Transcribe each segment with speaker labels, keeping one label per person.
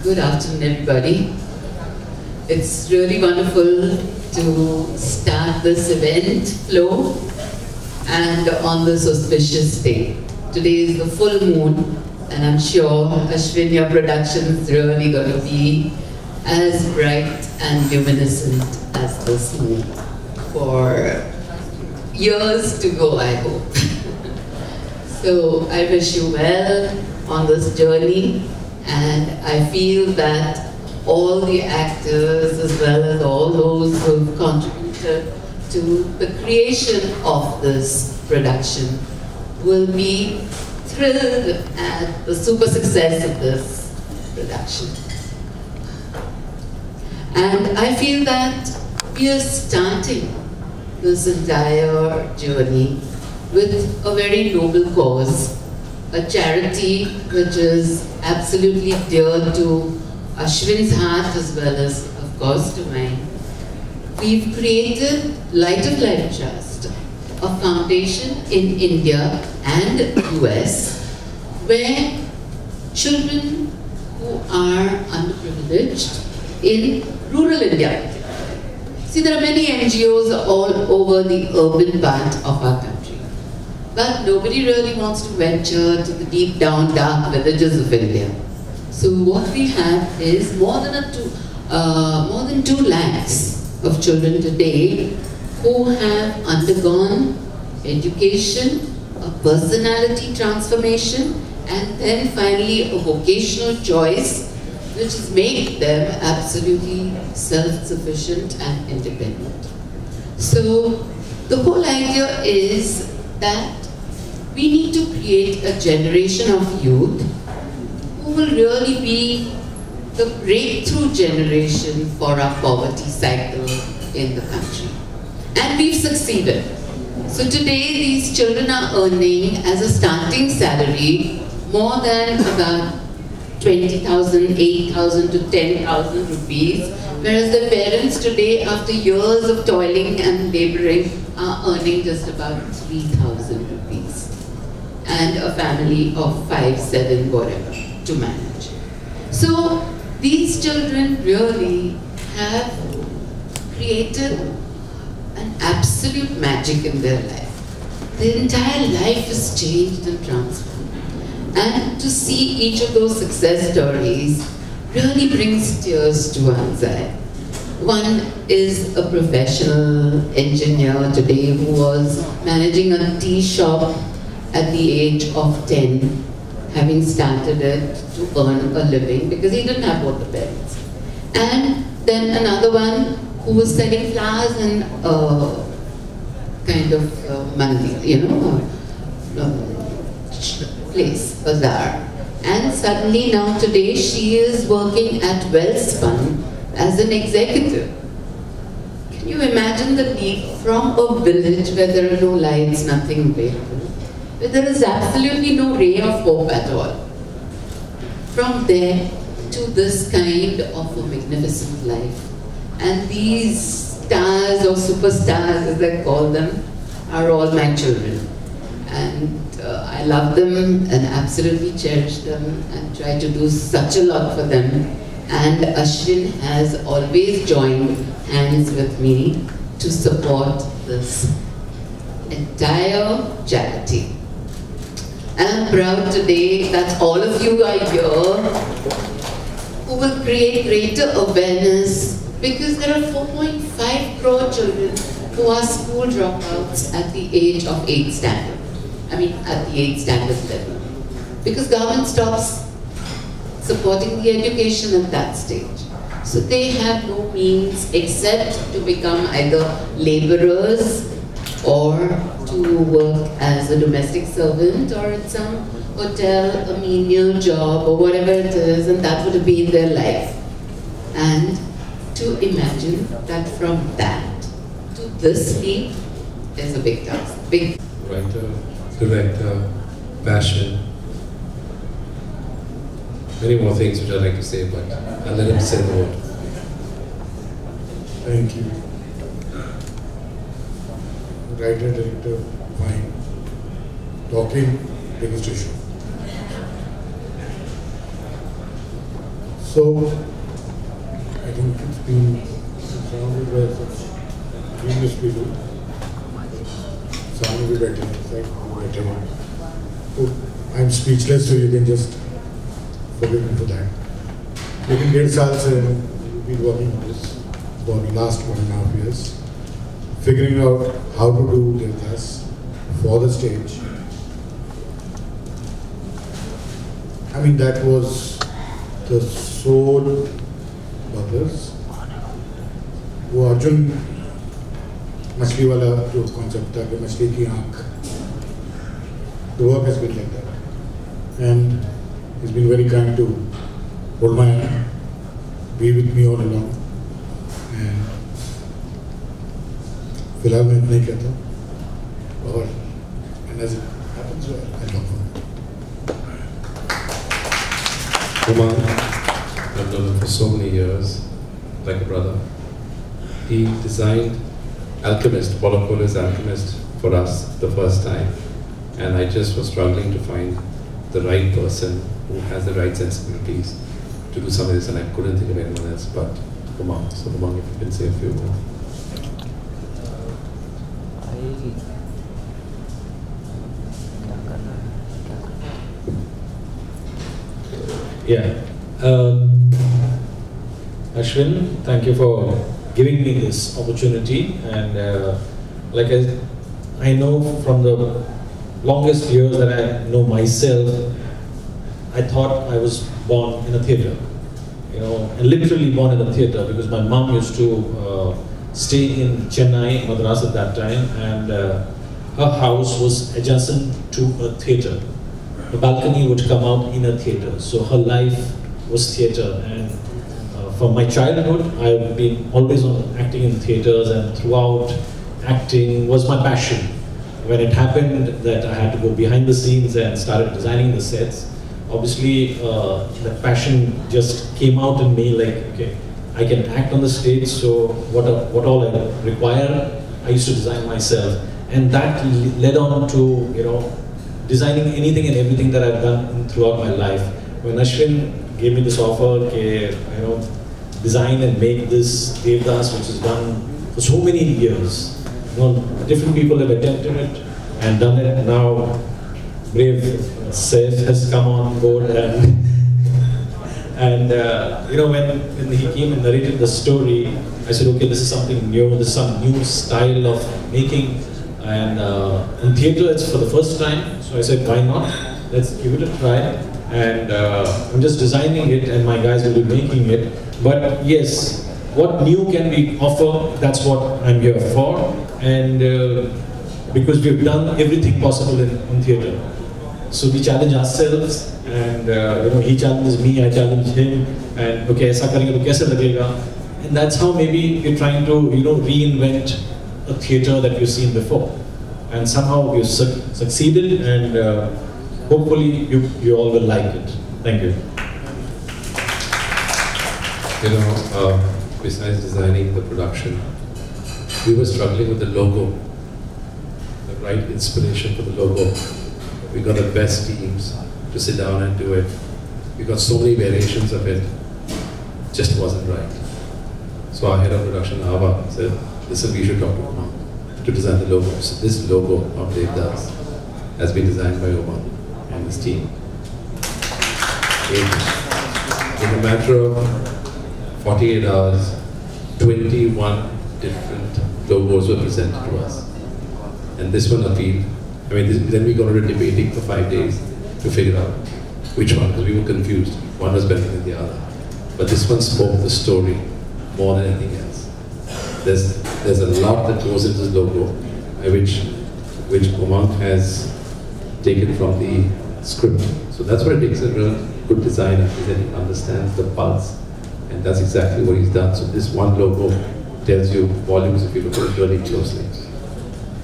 Speaker 1: Good afternoon, everybody. It's really wonderful to start this event flow and on this auspicious day. Today is the full moon, and I'm sure Ashwin, your production is really going to be as bright and luminescent as this moon for years to go, I hope. So I wish you well on this journey, and I feel that all the actors as well as all those who have contributed to the creation of this production will be thrilled at the super success of this production. And I feel that we are starting this entire journey with a very noble cause, a charity which is absolutely dear to Ashwin's heart as well as, of course, to mine. We've created Light of Life Trust, a foundation in India and US where children who are underprivileged in rural India. See, there are many NGOs all over the urban part of our country. But nobody really wants to venture to the deep down dark villages of India. So what we have is more than 2 lakhs of children today who have undergone education, a personality transformation, and then finally a vocational choice which has made them absolutely self-sufficient and independent. So the whole idea is that we need to create a generation of youth who will really be the breakthrough generation for our poverty cycle in the country. And we've succeeded. So today these children are earning as a starting salary more than about 20,000, 8,000 to 10,000 rupees, whereas the parents today, after years of toiling and laboring, are earning just about 3,000 rupees. And a family of 5, 7, whatever, to manage. So these children really have created an absolute magic in their life. Their entire life is changed and transformed. And to see each of those success stories really brings tears to one's eye. One is a professional engineer today who was managing a tea shop at the age of 10, having started it to earn a living because he didn't have both the parents. And then another one who was selling flowers in a kind of mandi, place, bazaar. And suddenly now today she is working at Wellspun as an executive. Can you imagine the leap from a village where there are no lights, nothing available, where there is absolutely no ray of hope at all, from there to this kind of a magnificent life. And these stars or superstars, as I call them, are all my children. And I love them and absolutely cherish them and try to do such a lot for them. And Ashwin has always joined hands with me to support this entire charity. And I'm proud today that all of you are here who will create greater awareness, because there are 4.5 crore children who are school dropouts at the age of 8th standard. I mean, at the 8th standard level. Because government stops supporting the education at that stage. So they have no means except to become either laborers or to work as a domestic servant or in some hotel, a menial job or whatever it is, and that would have been their life. And to imagine that from that to this leap is a big task. Big.
Speaker 2: Writer, director, passion. Many more things which I'd like to say, but I'll let him say the word.
Speaker 3: Thank you. Writer, director, fine. Talking, demonstration. So, I think it's been surrounded by such genius people. Sound will be better, like better. So, I'm speechless, so you can just forgive me for that. लेकिन 1.5 साल से we've been working on this for the last 1.5 years, figuring out how to do Devdas for the stage. I mean, that was the sole purpose. वो अर्जुन मछली वाला जो concept था कि मछली की आँख. The work has been like that, and he's been very kind to hold my hand, be with me all along, and फिलहाल मैं इतना ही कहता हूँ और and as it happens, I love him.
Speaker 2: Umang, I've known him for so many years, like a brother. He designed Alchemist, Paulo Coelho's Alchemist for us the first time. And I just was struggling to find the right person who has the right sensibilities to do some of this, and I couldn't think of anyone else but Umang. So Umang, if you can say a few more.
Speaker 4: Yeah. Ashwin, thank you for giving me this opportunity, and like I know from the longest years that I know myself, I thought I was born in a theatre, you know, and literally born in a theatre, because my mom used to stay in Chennai, Madras at that time, and her house was adjacent to a theatre. The balcony would come out in a theatre, so her life was theatre. And from my childhood, I've been always on acting in theatres, and throughout, acting was my passion. When it happened that I had to go behind the scenes and started designing the sets, obviously that passion just came out in me, like, okay, I can act on the stage, so what all I require, I used to design myself. And that led on to, you know, designing anything and everything that I've done throughout my life. When Ashwin gave me this offer, okay, you know, design and make this Devdas, which is done for so many years. You know, different people have attempted it and done it. Now, brave Saif has come on board, and you know, when he came and narrated the story, I said, okay, this is something new. This is some new style of making, and in theatre it's for the first time. So I said, why not? Let's give it a try. And I'm just designing it, and my guys will be making it. But yes, what new can we offer? That's what I'm here for. And because we've done everything possible in theatre. So we challenge ourselves, and you know, he challenges me, I challenge him, and okay, aisa karenge to kaise lagega? And that's how maybe we're trying to, you know, reinvent a theatre that we've seen before. And somehow we've succeeded, and hopefully you all will like it. Thank you.
Speaker 2: You know, besides designing the production, we were struggling with the logo, the right inspiration for the logo. We got the best teams to sit down and do it. We got so many variations of it, just wasn't right. So our head of production, Ava, said, listen, we should talk to Umang to design the logo. So this logo of Devdas has been designed by Umang and his team. In a matter of 48 hours, 21 different logos were presented to us. And this one appealed. I mean, then we got on debating for 5 days to figure out which one, because we were confused. One was better than the other. But this one spoke the story more than anything else. There's a lot that goes into this logo, which Umang has taken from the script. So that's what it takes a real good designer, is that he understands the pulse, and that's exactly what he's done. So this one logo tells you volumes if you look at it really closely.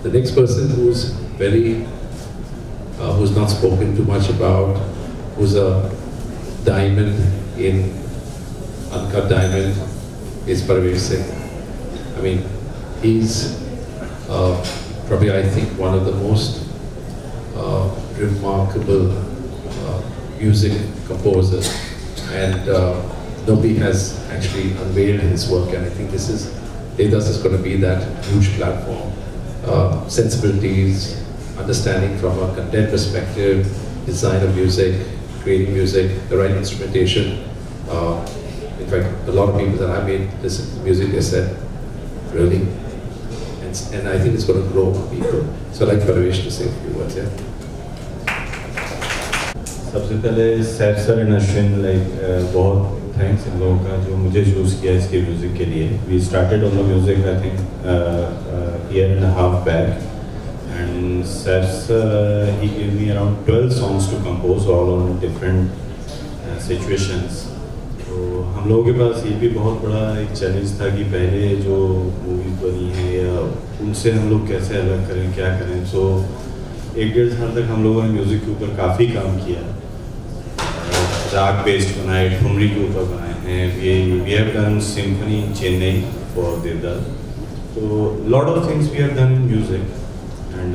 Speaker 2: The next person who's not spoken too much about, who's a diamond in Uncut Diamond, is Parvesh Singh. I mean, he's probably, I think, one of the most remarkable music composers, and nobody has actually unveiled his work, and I think Devdas is going to be that huge platform. Sensibilities, understanding from a content perspective, design of music, creating music, the right instrumentation. In fact, a lot of people that I made listen to music, they said, really? And I think it's going to grow on people. So I'd like Parvesh to say a few words, yeah?
Speaker 5: सबसे पहले Saif sir and Ashwin बहुत thanks इन लोगों का जो मुझे choose किया इसके music के लिए. We started on the music I think year and half back, and Saif sir he give me around 12 songs to compose all on different situations. तो हम लोगों के पास ये भी बहुत बड़ा एक चैलेंज था कि पहले जो मूवीज़ बनी हैं या उनसे हम लोग कैसे अलग करें, क्या करें. सो 1-1.5 साल तक हम लोगों ने म्यूज़िक के ऊपर काफ़ी काम किया. राग बेस्ड बनाए, ठुमरी के ऊपर बनाए हैं. We have done symphony in Chennai for Devdas. तो lot of things we have done in music. And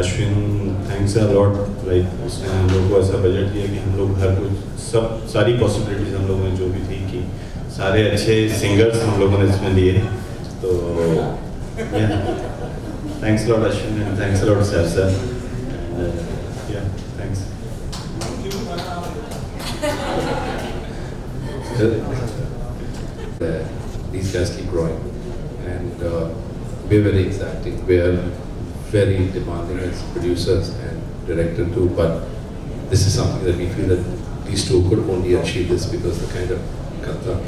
Speaker 5: Ashwin thanks a lot, like उसने हम लोग को ऐसा बजट दिया कि हम लोग हर कुछ सारी पॉसिबिलिटीज़ हम लोगों ने जो भी थी कि सारे अच्छे सिंगर्स हम लोगों ने इसमें लिए. तो thanks lot Ashwin and thanks lot sir sir. Thanks.
Speaker 2: These guys keep growing, and we're very exacting. We're very demanding as producers and director too. But this is something that we feel that these two could only achieve this because the kind of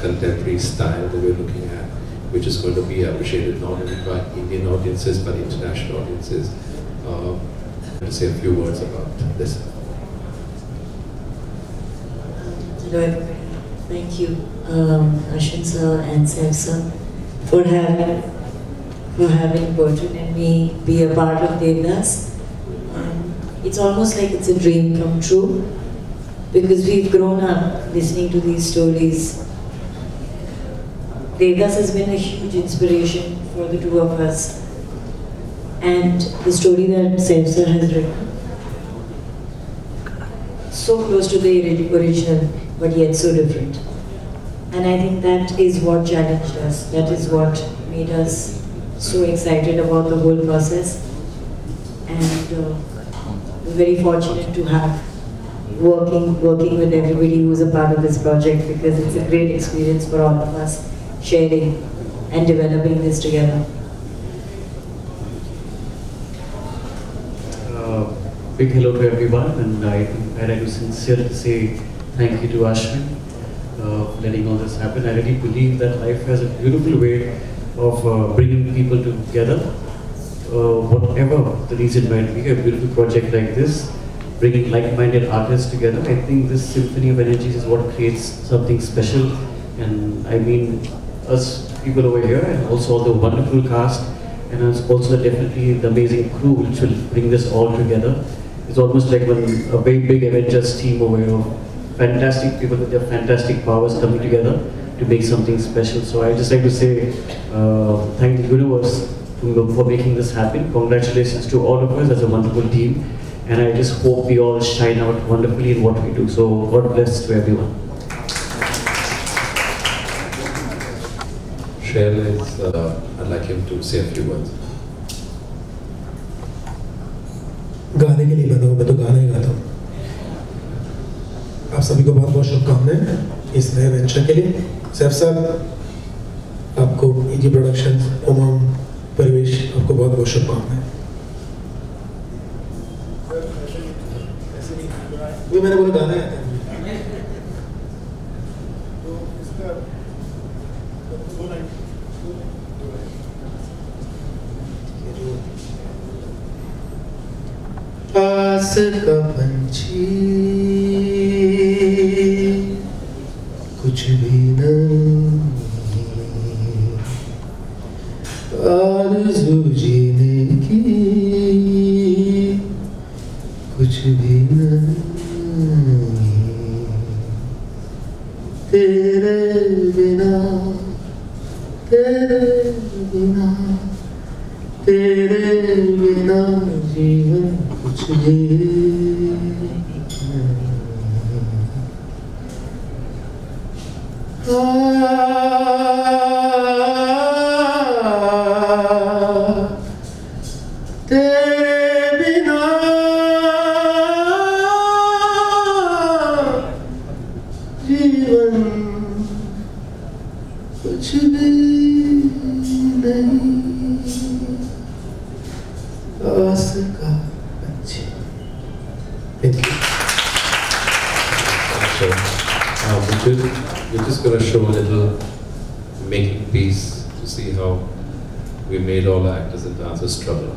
Speaker 2: contemporary style that we're looking at, which is going to be appreciated not only by Indian audiences but international audiences. To say a few words about this.
Speaker 6: Hello everybody. Thank you, Ashwin sir and Saif sir, for having Bertrand and me be a part of Devdas. It's almost like it's a dream come true because we've grown up listening to these stories. Devdas has been a huge inspiration for the two of us, and the story that Saif sir has written, so close to the original, but yet so different. And I think that is what challenged us. That is what made us so excited about the whole process. And we're very fortunate to have working with everybody who's a part of this project, because it's a great experience for all of us sharing and developing this together.
Speaker 7: Big hello to everyone, and I'd like to sincerely say thank you to Ashwin for letting all this happen. I really believe that life has a beautiful way of bringing people together. Whatever the reason might be, a beautiful project like this, bringing like-minded artists together, I think this symphony of energies is what creates something special. And I mean us people over here, and also all the wonderful cast, and also definitely the amazing crew which will bring this all together. It's almost like when a very big Avengers team over here, fantastic people with their fantastic powers coming together to make something special. So I just like to say thank the universe for making this happen. Congratulations to all of us as a wonderful team, and I just hope we all shine out wonderfully in what we do. So God bless to everyone.
Speaker 2: I'd like him to say a few words.
Speaker 8: गाने के लिए बना हूँ, मैं तो गाना ही गाता हूँ. आप सभी को बहुत बहुत शुभकामनाएं इस नए वेंचर के लिए. सैफ साहब आपको, इजी प्रोडक्शंस, उमंग, परवेश, आपको बहुत बहुत शुभकामनाएं. ये मैंने बोला गाना है. पास का पंछी कुछ भी नहीं, आरज़ू जीने की कुछ भी नहीं, तेरे बिना तेरे बिना तेरे बिना जीवन कुछ भी नहीं.
Speaker 3: Thank you.
Speaker 2: So, we're just going to show a little making piece to see how we made all actors and dancers struggle.